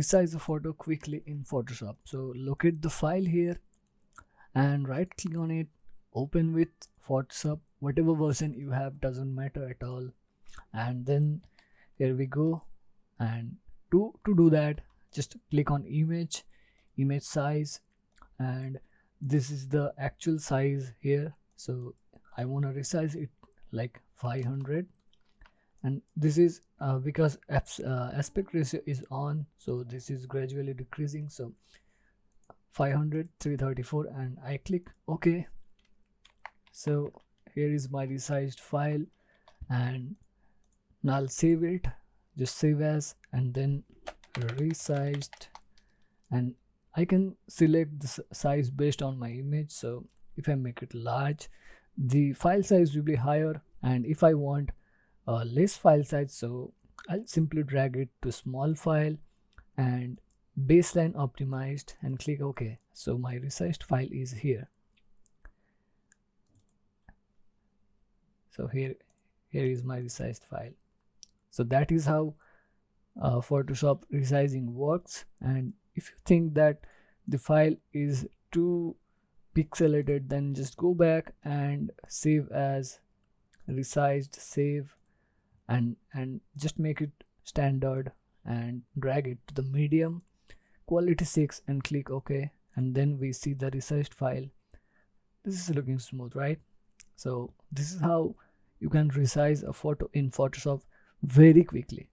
resize a photo quickly in Photoshop. So locate the file here and right click on it, open with Photoshop, whatever version you have, doesn't matter at all. And then here we go, and to do that, just click on image size, and this is the actual size here. So I want to resize it like 500, and this is because aspect ratio is on, so this is gradually decreasing. So 500, 334, and I click OK. So here is my resized file, and now I'll save it, just save as, and then resized, and I can select the size based on my image. So if I make it large, the file size will be higher, and if I want less file size, so I'll simply drag it to small file and baseline optimized and click OK. So my resized file is here. So here is my resized file. So that is how Photoshop resizing works. And if you think that the file is too pixelated, then just go back and save as, resized, save, and just make it standard and drag it to the medium quality 6 and click OK. And then we see the resized file. This is looking smooth, right? So this is how you can resize a photo in Photoshop very quickly.